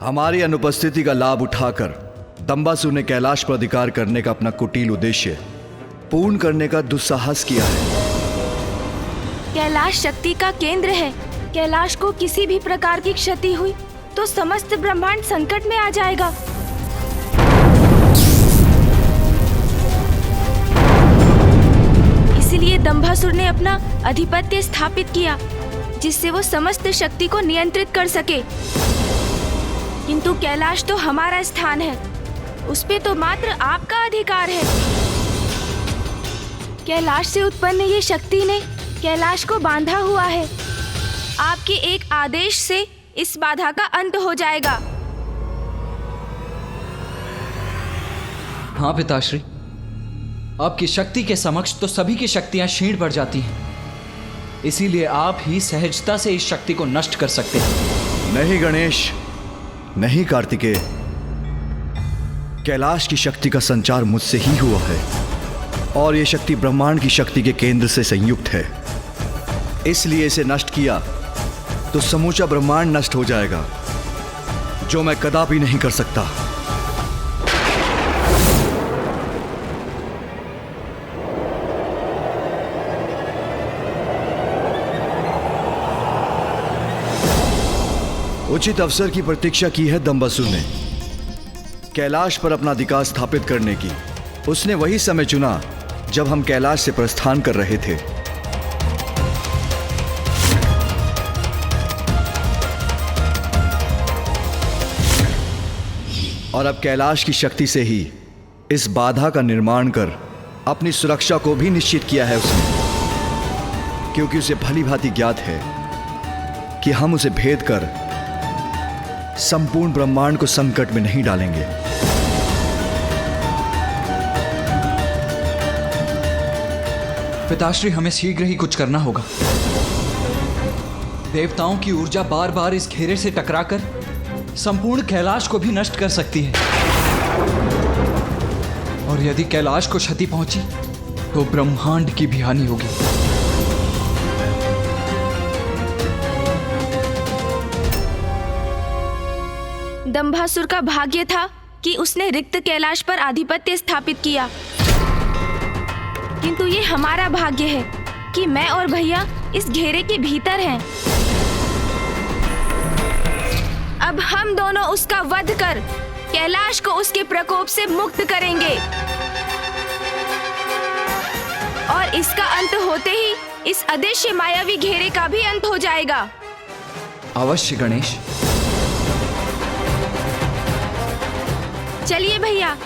हमारी अनुपस्थिति का लाभ उठाकर दंबासुर ने कैलाश पर अधिकार करने का अपना कुटिल उद्देश्य पूर्ण करने का दुस्साहस किया है। कैलाश शक्ति का केंद्र है। कैलाश को किसी भी प्रकार की क्षति हुई तो समस्त ब्रह्मांड संकट में आ जाएगा। इसीलिए दंभासुर ने अपना आधिपत्य स्थापित किया, जिससे वो समस्त शक्ति को नियंत्रित कर सके। किंतु कैलाश तो हमारा स्थान है, उस पे तो मात्र आपका अधिकार है। कैलाश से उत्पन्न ये शक्ति ने कैलाश को बांधा हुआ है। आपके एक आदेश से इस बाधा का अंत हो जाएगा। हाँ पिताश्री, आपकी शक्ति के समक्ष तो सभी की शक्तियां क्षीण पड़ जाती हैं। इसीलिए आप ही सहजता से इस शक्ति को नष्ट कर सकते हैं। नहीं गणेश, नहीं कार्तिकेय, कैलाश की शक्ति का संचार मुझसे ही हुआ है और यह शक्ति ब्रह्मांड की शक्ति के केंद्र से संयुक्त है। इसलिए इसे नष्ट किया तो समूचा ब्रह्मांड नष्ट हो जाएगा, जो मैं कदापि नहीं कर सकता। उचित अवसर की प्रतीक्षा की है दंबासुर ने कैलाश पर अपना अधिकार स्थापित करने की। उसने वही समय चुना जब हम कैलाश से प्रस्थान कर रहे थे। और अब कैलाश की शक्ति से ही इस बाधा का निर्माण कर अपनी सुरक्षा को भी निश्चित किया है उसने, क्योंकि उसे भली भांति ज्ञात है कि हम उसे भेद कर संपूर्ण ब्रह्मांड को संकट में नहीं डालेंगे। पिताश्री, हमें शीघ्र ही कुछ करना होगा। देवताओं की ऊर्जा बार बार इस घेरे से टकराकर संपूर्ण कैलाश को भी नष्ट कर सकती है, और यदि कैलाश को क्षति पहुंची तो ब्रह्मांड की भी हानि होगी। दंभासुर का भाग्य था कि उसने रिक्त कैलाश पर आधिपत्य स्थापित किया, किंतु ये हमारा भाग्य है कि मैं और भैया इस घेरे के भीतर हैं। अब हम दोनों उसका वध कर कैलाश को उसके प्रकोप से मुक्त करेंगे, और इसका अंत होते ही इस अदृश्य मायावी घेरे का भी अंत हो जाएगा। अवश्य गणेश। चलिए भैया,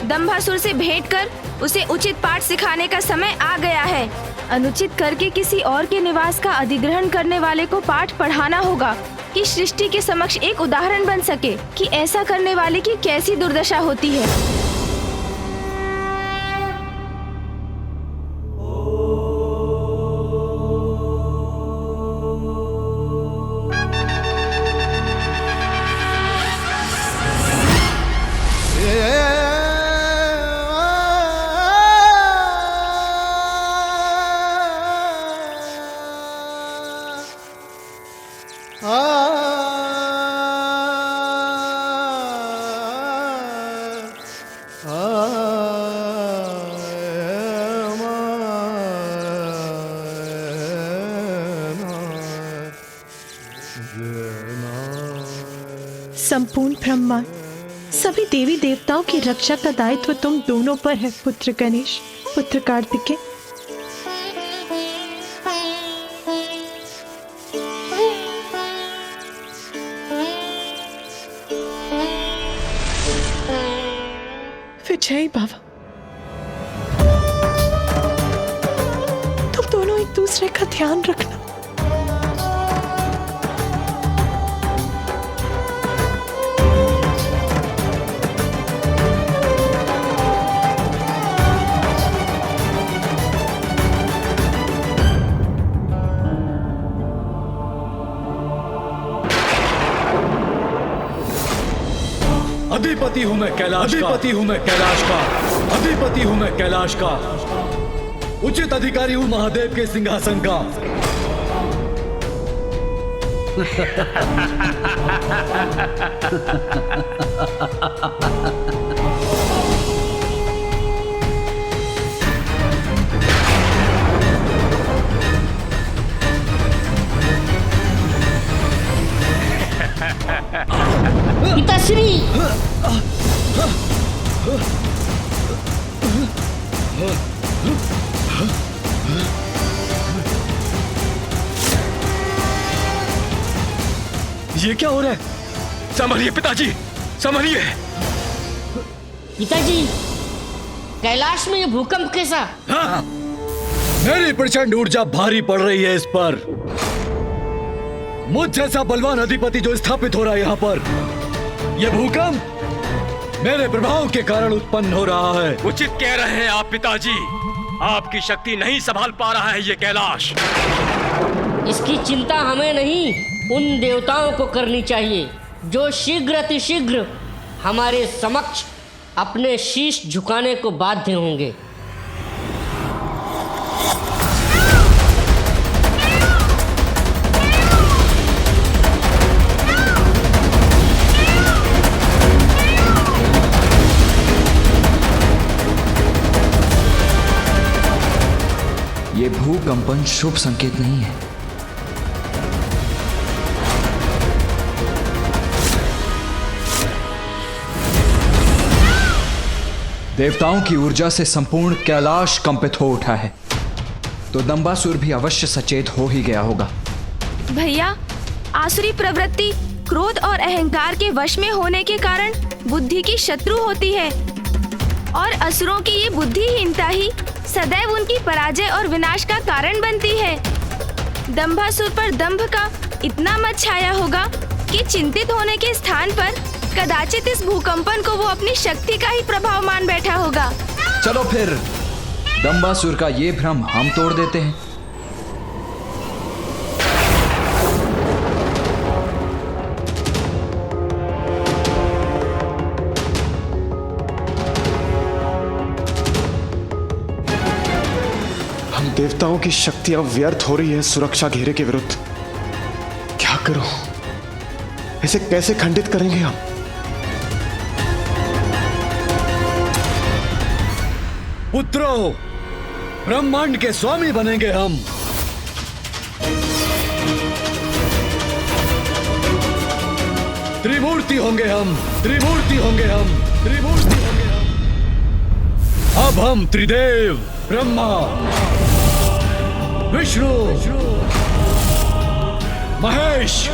दंभासुर से भेंट कर उसे उचित पाठ सिखाने का समय आ गया है। अनुचित करके किसी और के निवास का अधिग्रहण करने वाले को पाठ पढ़ाना होगा कि सृष्टि के समक्ष एक उदाहरण बन सके कि ऐसा करने वाले की कैसी दुर्दशा होती है। संपूर्ण ब्रह्मांड, सभी देवी देवताओं की रक्षा का दायित्व तुम दोनों पर है, पुत्र गणेश, पुत्र कार्तिकेय। विजय बाबा, तुम दोनों एक दूसरे का ध्यान रखना। अधिपति हूं मैं कैलाश का, अधिपति हूं मैं कैलाश का, अधिपति हूं मैं कैलाश का, उचित अधिकारी हूं महादेव के सिंहासन का। पिताश्री, ये क्या हो रहा है? संभलिए पिताजी, संभलिए। पिताजी, कैलाश में ये भूकंप कैसा? हाँ, मेरी प्रचंड ऊर्जा भारी पड़ रही है इस पर। मुझ जैसा बलवान अधिपति जो स्थापित हो रहा है यहाँ पर, यह भूकंप मेरे प्रभाव के कारण उत्पन्न हो रहा है। उचित कह रहे हैं आप पिताजी, आपकी शक्ति नहीं संभाल पा रहा है ये कैलाश। इसकी चिंता हमें नहीं, उन देवताओं को करनी चाहिए जो शीघ्र अतिशीघ्र हमारे समक्ष अपने शीश झुकाने को बाध्य होंगे। ये भूकंपन शुभ संकेत नहीं है। देवताओं की ऊर्जा से संपूर्ण कैलाश कंपित हो उठा है, तो दंबासुर भी अवश्य सचेत हो ही गया होगा। भैया, आसुरी प्रवृत्ति क्रोध और अहंकार के वश में होने के कारण बुद्धि की शत्रु होती है, और असुरों की ये बुद्धिहीनता ही सदैव उनकी पराजय और विनाश का कारण बनती है। दंभासुर पर दंभ का इतना मत छाया होगा कि चिंतित होने के स्थान पर कदाचित इस भूकंपन को वो अपनी शक्ति का ही प्रभाव मान बैठा होगा। चलो फिर दंबासुर का ये भ्रम हम तोड़ देते हैं। हम देवताओं की शक्तियां व्यर्थ हो रही है सुरक्षा घेरे के विरुद्ध। क्या करूं? इसे कैसे खंडित करेंगे हम? पुत्रों, ब्रह्मांड के स्वामी बनेंगे हम। त्रिमूर्ति होंगे हम, त्रिमूर्ति होंगे हम, त्रिमूर्ति होंगे हम। अब हम त्रिदेव ब्रह्मा, विष्णु, महेश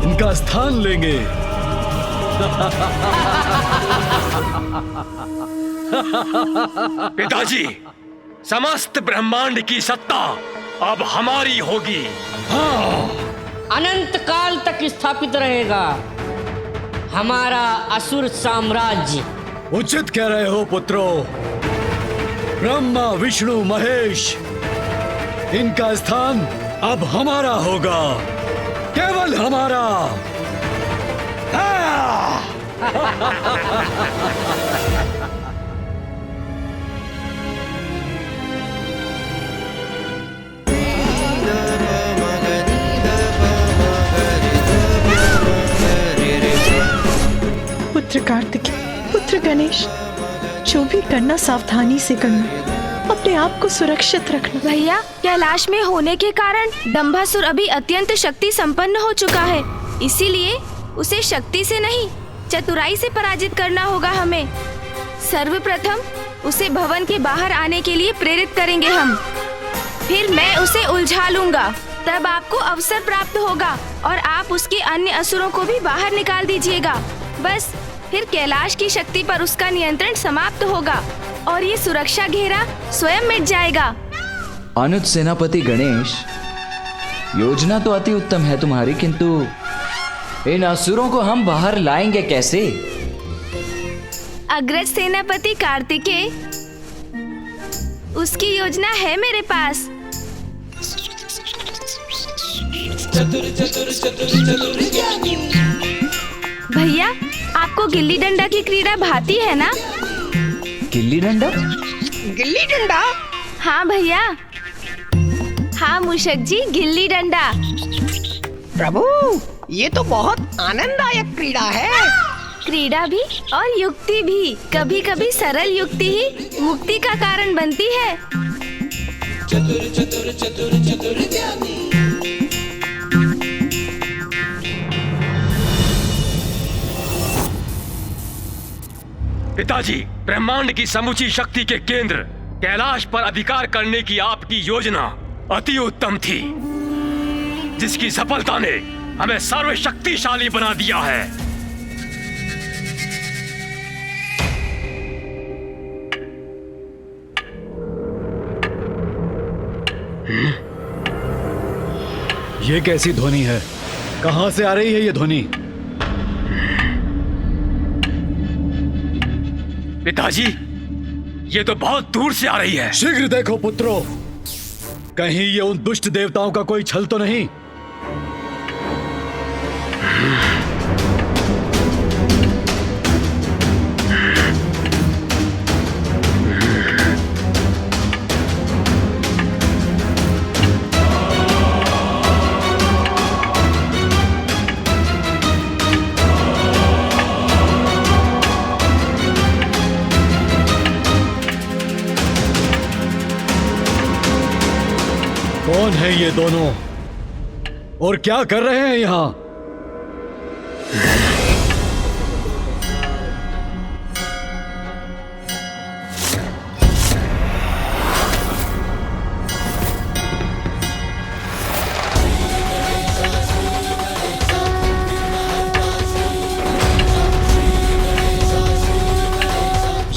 इनका स्थान लेंगे। पिताजी, समस्त ब्रह्मांड की सत्ता अब हमारी होगी। अनंत काल तक स्थापित रहेगा हमारा असुर साम्राज्य। उचित कह रहे हो पुत्रों। ब्रह्मा, विष्णु, महेश इनका स्थान अब हमारा होगा, केवल हमारा। पुत्र कार्तिकेय, पुत्र गणेश, जो भी करना सावधानी से करना, अपने आप को सुरक्षित रखना। भैया, कैलाश में होने के कारण दंभासुर अभी अत्यंत शक्ति संपन्न हो चुका है, इसीलिए उसे शक्ति से नहीं चतुराई से पराजित करना होगा हमें। सर्वप्रथम उसे भवन के बाहर आने के लिए प्रेरित करेंगे हम, फिर मैं उसे उलझा लूंगा। तब आपको अवसर प्राप्त होगा और आप उसके अन्य असुरों को भी बाहर निकाल दीजिएगा। बस फिर कैलाश की शक्ति पर उसका नियंत्रण समाप्त होगा और ये सुरक्षा घेरा स्वयं मिट जाएगा। अनुज सेनापति गणेश, योजना तो अति उत्तम है तुम्हारी, किंतु इन असुरों को हम बाहर लाएंगे कैसे? अग्रज सेनापति कार्तिकेय, उसकी योजना है मेरे पास। भैया, आपको गिल्ली डंडा की क्रीड़ा भाती है ना? गिल्ली डंडा? गिल्ली डंडा? हाँ भैया, हाँ मूषक जी, गिल्ली डंडा। प्रभु, ये तो बहुत आनंददायक क्रीड़ा है। क्रीड़ा भी और युक्ति भी। कभी कभी सरल युक्ति ही मुक्ति का कारण बनती है। पिताजी, ब्रह्मांड की समूची शक्ति के केंद्र कैलाश पर अधिकार करने की आपकी योजना अति उत्तम थी, जिसकी सफलता ने हमें सर्वशक्तिशाली बना दिया है। ये कैसी ध्वनि है? कहां से आ रही है ये ध्वनि? पिताजी, ये तो बहुत दूर से आ रही है। शीघ्र देखो पुत्रों, कहीं ये उन दुष्ट देवताओं का कोई छल तो नहीं। कौन है ये दोनों और क्या कर रहे हैं यहां?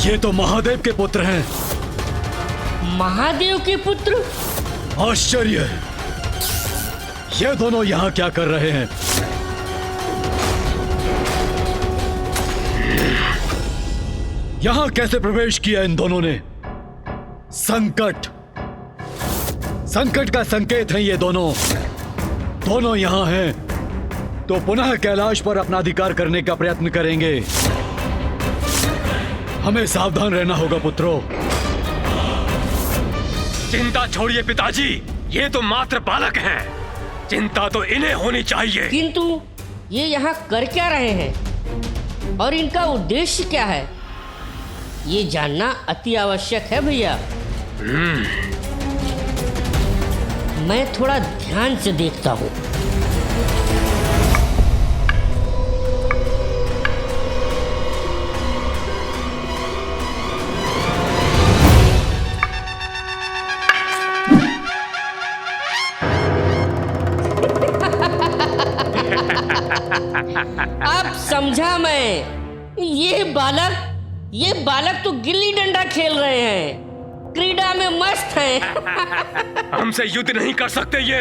ये तो महादेव के पुत्र हैं। महादेव के पुत्र? आश्चर्य, ये दोनों यहाँ क्या कर रहे हैं? यहाँ कैसे प्रवेश किया इन दोनों ने? संकट, संकट का संकेत है ये दोनों। दोनों यहाँ हैं तो पुनः कैलाश पर अपना अधिकार करने का प्रयत्न करेंगे। हमें सावधान रहना होगा पुत्रों। चिंता छोड़िए पिताजी, ये तो मात्र बालक हैं। चिंता तो इन्हें होनी चाहिए। किंतु ये यहाँ कर क्या रहे हैं और इनका उद्देश्य क्या है, ये जानना अति आवश्यक है भैया। मैं थोड़ा ध्यान से देखता हूँ। अब समझा मैं। ये बालक तो गिल्ली डंडा खेल रहे हैं, क्रीड़ा में मस्त हैं। हमसे युद्ध नहीं कर सकते ये।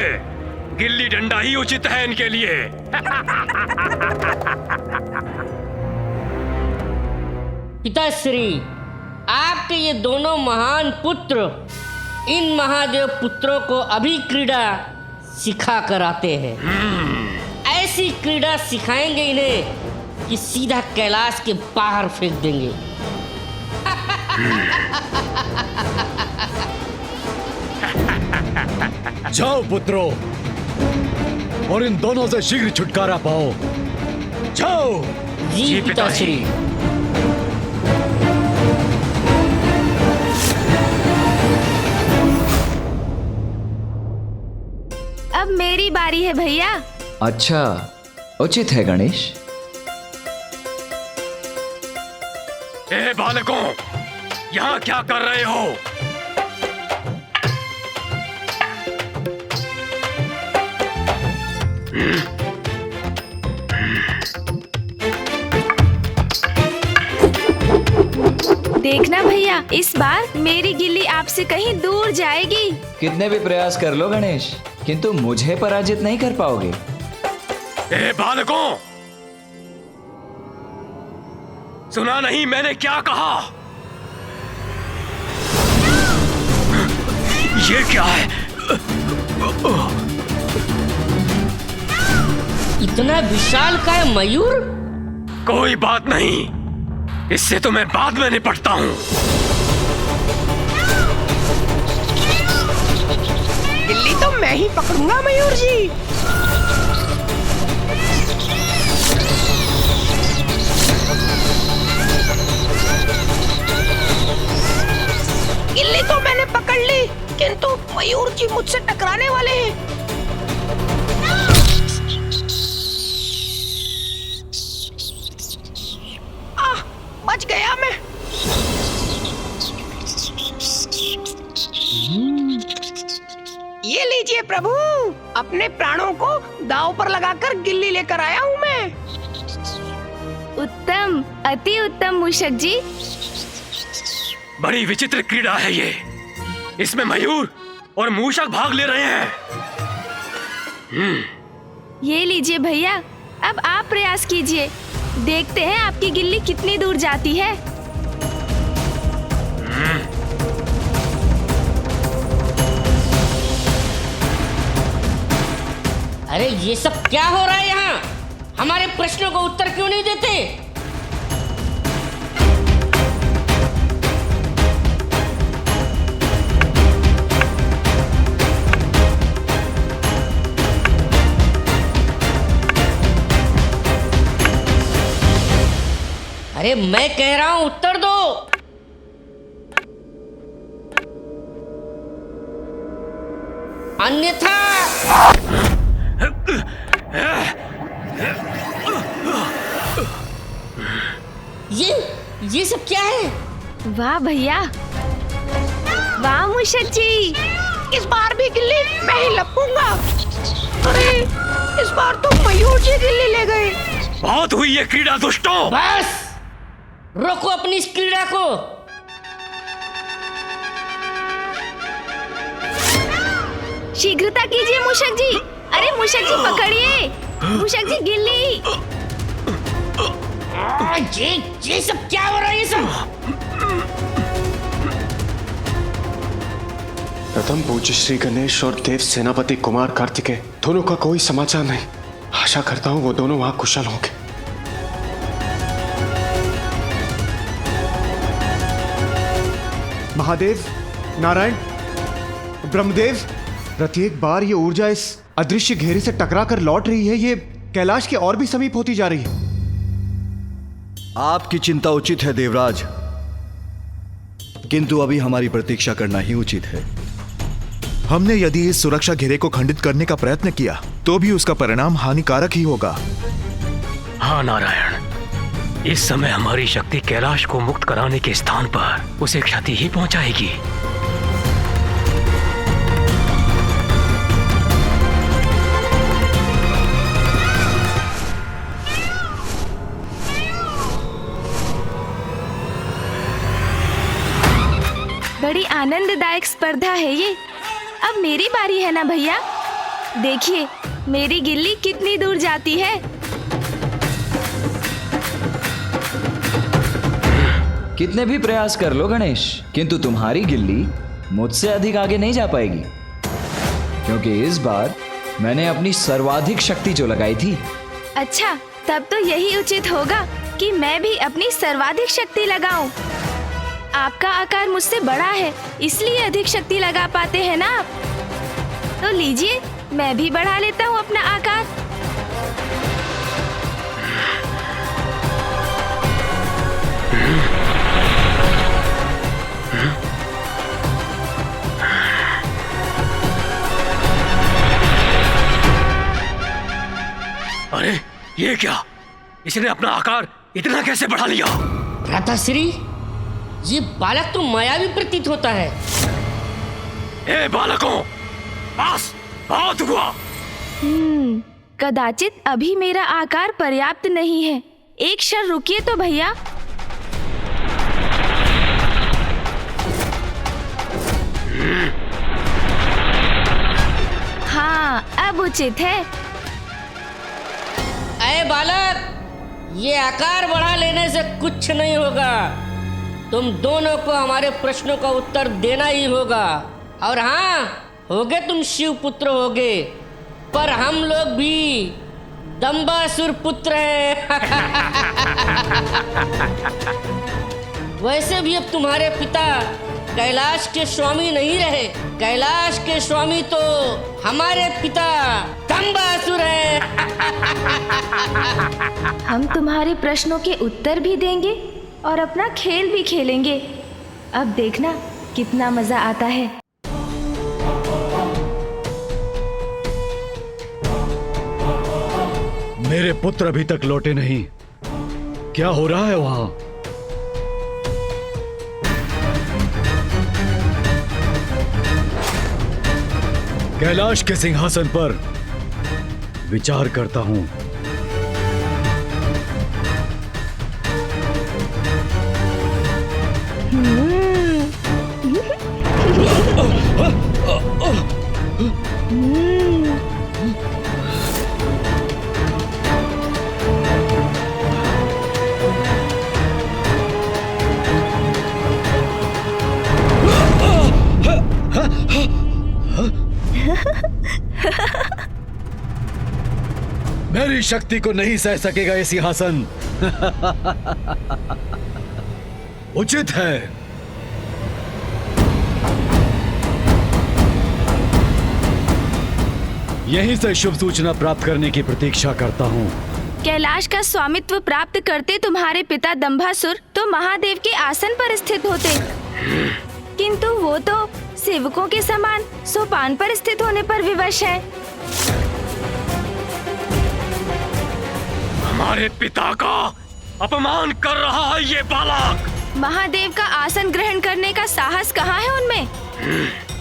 गिल्ली डंडा ही उचित है इनके लिए। पिताश्री, आपके ये दोनों महान पुत्र इन महादेव पुत्रों को अभी क्रीड़ा सिखा कर आते हैं। ऐसी क्रीड़ा सिखाएंगे इन्हें कि सीधा कैलाश के बाहर फेंक देंगे। जाओ पुत्रों और इन दोनों से शीघ्र छुटकारा पाओ। जाओ। जी पिताश्री। अब मेरी बारी है भैया। अच्छा, उचित है गणेश। ए बालकों, यहाँ क्या कर रहे हो? देखना भैया, इस बार मेरी गिल्ली आपसे कहीं दूर जाएगी। कितने भी प्रयास कर लो गणेश, किंतु मुझे पराजित नहीं कर पाओगे। ए बालकों, सुना नहीं मैंने क्या कहा? ये क्या है? इतना विशाल का मयूर? कोई बात नहीं, इससे तो मैं बाद में निपटता हूँ। गिल्ली तो मैं ही पकड़ूंगा मयूर जी। अपने प्राणों को दांव पर लगाकर गिल्ली लेकर आया हूँ मैं। उत्तम, अति उत्तम मूषक जी। बड़ी विचित्र क्रीड़ा है ये। इसमें मयूर और मूषक भाग ले रहे हैं। ये लीजिए भैया, अब आप प्रयास कीजिए, देखते हैं आपकी गिल्ली कितनी दूर जाती है। अरे ये सब क्या हो रहा है यहाँ? हमारे प्रश्नों को उत्तर क्यों नहीं देते? अरे मैं कह रहा हूं उत्तर दो। अन्यथा ये सब क्या है? वाह भैया, वाह मूषक जी। इस बार भी गिल्ली मैं ही लपूंगा। अरे इस बार तो मयूर जी गिल्ली ले गए। बहुत हुई ये क्रीड़ा दुष्टों। बस रोको अपनी इस क्रीड़ा को। शीघ्रता कीजिए मूषक जी। अरे मूषक जी पकड़िए, मूषक जी गिल्ली। ये सब क्या हो रहा है? ये सब प्रथम पूज्य श्री गणेश और देव सेनापति कुमार कार्तिकेय दोनों का कोई समाचार नहीं। आशा करता हूं वो दोनों वहां कुशल होंगे। महादेव, नारायण, ब्रह्मदेव, प्रत्येक बार ये ऊर्जा इस अदृश्य घेरे से टकरा कर लौट रही है। ये कैलाश के और भी समीप होती जा रही है। आपकी चिंता उचित है देवराज, किंतु अभी हमारी प्रतीक्षा करना ही उचित है। हमने यदि इस सुरक्षा घेरे को खंडित करने का प्रयत्न किया तो भी उसका परिणाम हानिकारक ही होगा। हाँ नारायण, इस समय हमारी शक्ति कैलाश को मुक्त कराने के स्थान पर उसे क्षति ही पहुंचाएगी। बड़ी आनंददायक स्पर्धा है ये। अब मेरी बारी है ना भैया। देखिए मेरी गिल्ली कितनी दूर जाती है। कितने भी प्रयास कर लो गणेश, किंतु तुम्हारी गिल्ली मुझसे अधिक आगे नहीं जा पाएगी, क्योंकि इस बार मैंने अपनी सर्वाधिक शक्ति जो लगाई थी। अच्छा, तब तो यही उचित होगा कि मैं भी अपनी सर्वाधिक शक्ति लगाऊं। आपका आकार मुझसे बड़ा है, इसलिए अधिक शक्ति लगा पाते हैं ना आप। तो लीजिए, मैं भी बढ़ा लेता हूँ अपना आकार। अरे ये क्या? इसने अपना आकार इतना कैसे बढ़ा लिया? भ्राताश्री, ये बालक तो मायावी प्रतीत होता है। ए बालकों, बस बहुत हुआ। कदाचित अभी मेरा आकार पर्याप्त नहीं है। एक क्षण रुकिए तो भैया। हाँ, अब उचित है। अरे बालक, ये आकार बढ़ा लेने से कुछ नहीं होगा। तुम दोनों को हमारे प्रश्नों का उत्तर देना ही होगा। और हाँ, होगे तुम शिव पुत्र होगे, पर हम लोग भी दंबासुर पुत्र हैं। वैसे भी अब तुम्हारे पिता कैलाश के स्वामी नहीं रहे। कैलाश के स्वामी तो हमारे पिता दंबासुर हैं। हम तुम्हारे प्रश्नों के उत्तर भी देंगे और अपना खेल भी खेलेंगे। अब देखना कितना मजा आता है। मेरे पुत्र अभी तक लौटे नहीं। क्या हो रहा है वहां? कैलाश के सिंहासन पर विचार करता हूं। मेरी शक्ति को नहीं सह सकेगा ये सिंहासन। उचित है। यहीं से शुभ सूचना प्राप्त करने की प्रतीक्षा करता हूँ। कैलाश का स्वामित्व प्राप्त करते तुम्हारे पिता दंभासुर तो महादेव के आसन पर स्थित होते, किंतु वो तो सेवकों के समान सोपान पर स्थित होने पर विवश है। हमारे पिता का अपमान कर रहा है ये बालक। महादेव का आसन ग्रहण करने का साहस कहाँ है उनमें?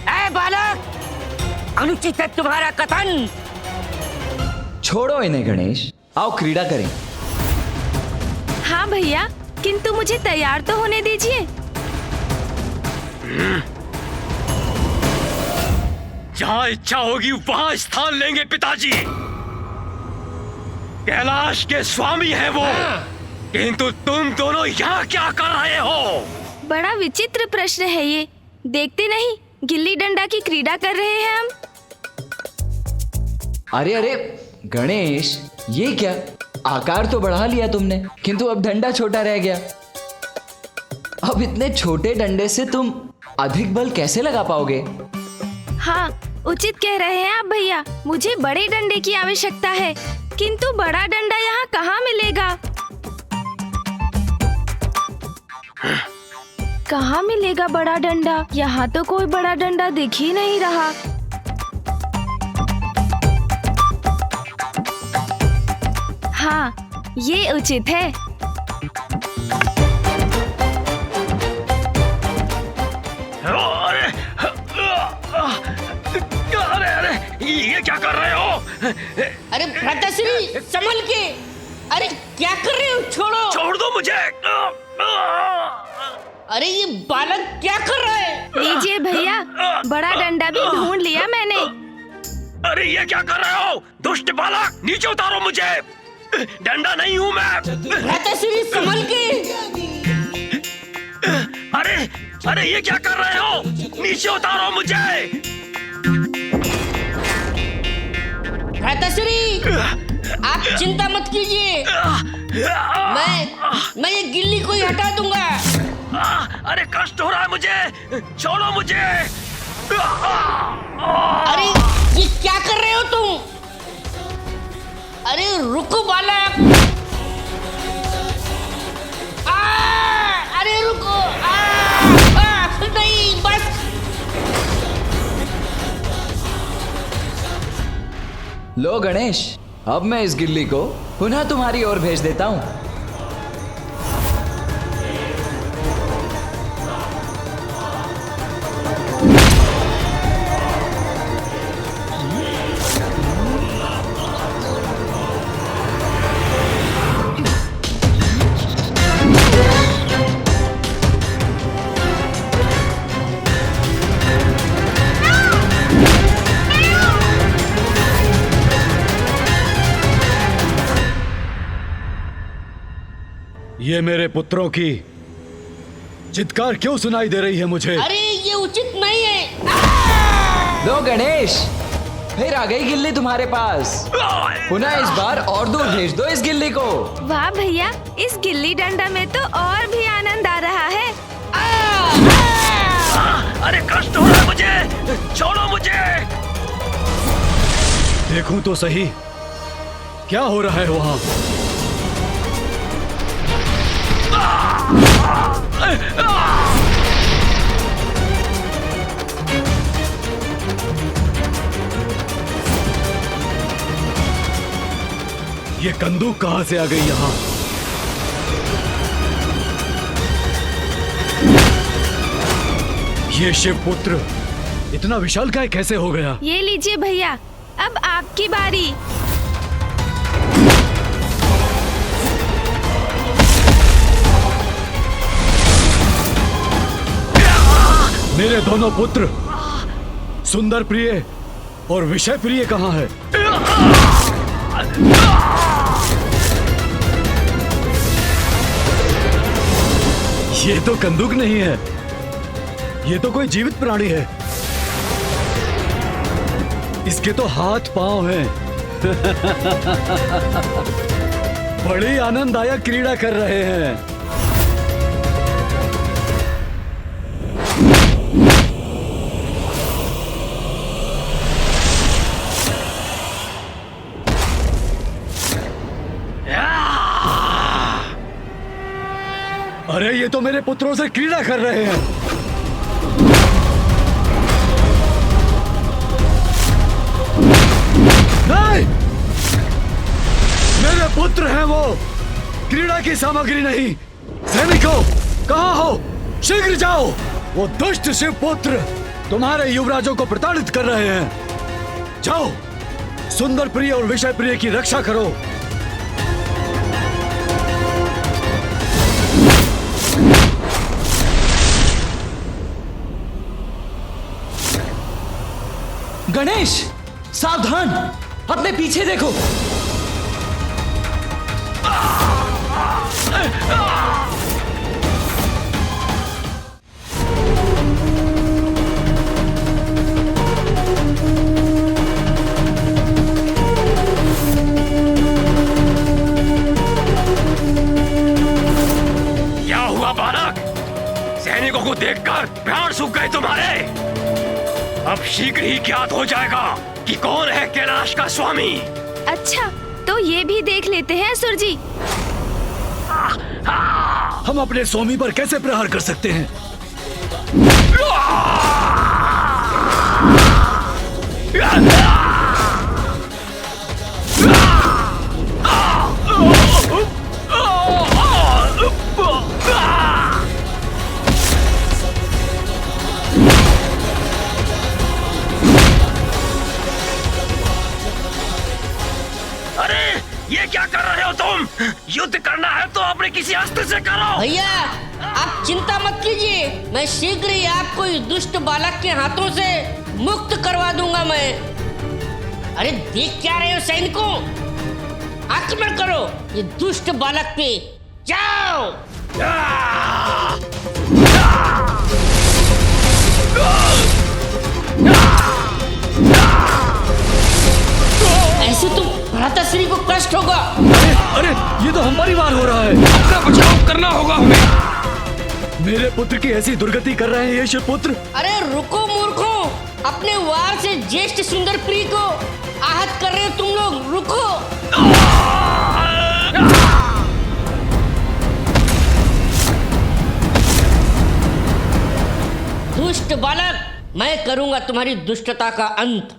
ऐ बालक, अनुचित है तुम्हारा कथन। छोड़ो इन्हें गणेश, आओ क्रीड़ा करें। हाँ भैया, किंतु मुझे तैयार तो होने दीजिए। जहाँ इच्छा होगी वहाँ स्थान लेंगे पिताजी। कैलाश के स्वामी हैं वो, किंतु तुम दोनों यहाँ क्या कर रहे हो? बड़ा विचित्र प्रश्न है ये। देखते नहीं गिल्ली डंडा की क्रीड़ा कर रहे हैं हम। अरे अरे गणेश, ये क्या? आकार तो बढ़ा लिया तुमने, किंतु अब डंडा छोटा रह गया। अब इतने छोटे डंडे से तुम अधिक बल कैसे लगा पाओगे? हाँ, उचित कह रहे हैं आप भैया। मुझे बड़े डंडे की आवश्यकता है, किंतु बड़ा डंडा यहाँ कहाँ मिलेगा? कहाँ मिलेगा बड़ा डंडा? यहाँ तो कोई बड़ा डंडा दिख ही नहीं रहा। हाँ, ये उचित है। अरे ये क्या कर रहे हो? अरे भ्राताश्री, संभल के। अरे क्या कर रहे हो? छोड़ो। छोड़ दो मुझे। अरे ये बालक क्या कर रहा है? लीजिए भैया, बड़ा डंडा भी ढूंढ लिया मैंने। अरे ये क्या कर रहे हो? दुष्ट बालक, नीचे उतारो मुझे। डंडा नहीं हूँ मैं। भ्राताश्री, संभल के। अरे ये क्या कर रहे हो? नीचे उतारो मुझे। भ्राताश्री, आप चिंता मत कीजिए। मैं ये गिल्ली को ही हटा दूंगा। अरे कष्ट हो रहा है मुझे, छोड़ो मुझे। अरे ये क्या कर रहे हो तुम? अरे रुको बालक। अरे रुको। नहीं, बस। लो गणेश, अब मैं इस गिल्ली को पुनः तुम्हारी ओर भेज देता हूँ। ये मेरे पुत्रों की चित्कार क्यों सुनाई दे रही है मुझे? अरे ये उचित नहीं है। लो गणेश, फिर आ गई गिल्ली तुम्हारे पास। पुनः इस बार और दूर भेज दो इस गिल्ली को। वाह भैया, इस गिल्ली डंडा में तो और भी आनंद आ रहा है। अरे कष्ट हो रहा है मुझे, छोड़ो मुझे। देखूं तो सही क्या हो रहा है वहां। ये कंदूक कहां से आ गई यहां? ये शिवपुत्र इतना विशालकाय कैसे हो गया? ये लीजिए भैया, अब आपकी बारी। मेरे दोनों पुत्र सुंदर प्रिय और विषय प्रिय कहाँ है? ये तो कंदूक नहीं है, ये तो कोई जीवित प्राणी है। इसके तो हाथ पांव हैं। बड़ी आनंददायक क्रीड़ा कर रहे हैं। अरे ये तो मेरे पुत्रों से क्रीड़ा कर रहे हैं। नहीं, मेरे पुत्र हैं वो, क्रीड़ा की सामग्री नहीं। सैनिकों, कहाँ हो? शीघ्र जाओ। वो दुष्ट शिव पुत्र तुम्हारे युवराजों को प्रताड़ित कर रहे हैं। जाओ, सुंदर प्रिय और विषय प्रिय की रक्षा करो। गणेश, सावधान, अपने पीछे देखो। क्या हुआ बालक? सैनिकों को देखकर प्राण सूख गए तुम्हारे? अब शीघ्र ही ज्ञात हो जाएगा कि कौन है कैलाश का स्वामी। अच्छा, तो ये भी देख लेते हैं असुर जी। हम अपने स्वामी पर कैसे प्रहार कर सकते हैं? ये क्या कर रहे हो तुम? युद्ध करना है तो अपने किसी अस्त्र से करो। भैया, आप चिंता मत कीजिए, मैं शीघ्र ही आपको इस दुष्ट बालक के हाथों से मुक्त करवा दूंगा मैं। अरे देख क्या रहे हो सैनिकों? आक्रमण करो ये दुष्ट बालक पे, जाओ। ऐसे तो भ्राताश्री को कष्ट होगा। अरे ये तो हमारी बार हो रहा है। अपना बचाव करना होगा हमें। मेरे पुत्र की ऐसी दुर्गति कर रहे हैं ये शिवपुत्र। अरे रुको मूर्खों, अपने वार से ज्येष्ठ सुंदर प्रिय को आहत कर रहे हो तुम लोग, रुको। दुष्ट बालक, मैं करूंगा तुम्हारी दुष्टता का अंत।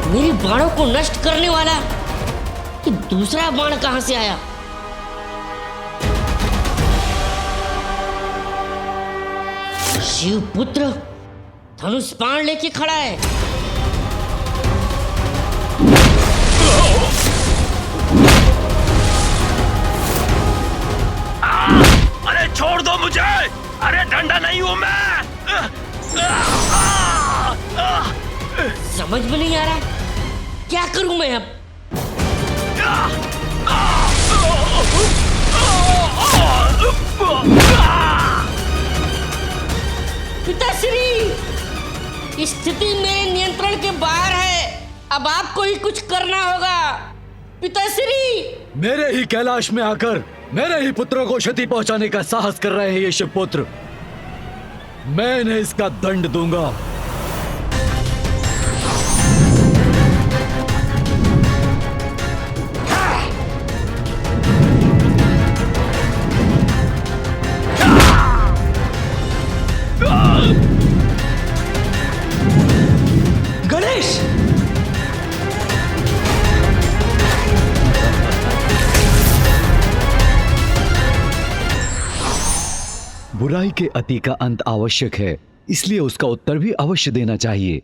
मेरी बाणों को नष्ट करने वाला कि दूसरा बाण कहां से आया? शिवपुत्र धनुष बाण लेके खड़ा है। अरे छोड़ दो मुझे, अरे डंडा नहीं हूं मैं। समझ में नहीं आ रहा क्या करूं मैं अब? पिताश्री, स्थिति मेरे नियंत्रण के बाहर है, अब आपको ही कुछ करना होगा। पिताश्री, मेरे ही कैलाश में आकर मेरे ही पुत्रों को क्षति पहुंचाने का साहस कर रहे हैं ये शिवपुत्र। मैं इन्हें इसका दंड दूंगा। बुराई के अति का अंत आवश्यक है, इसलिए उसका उत्तर भी अवश्य देना चाहिए।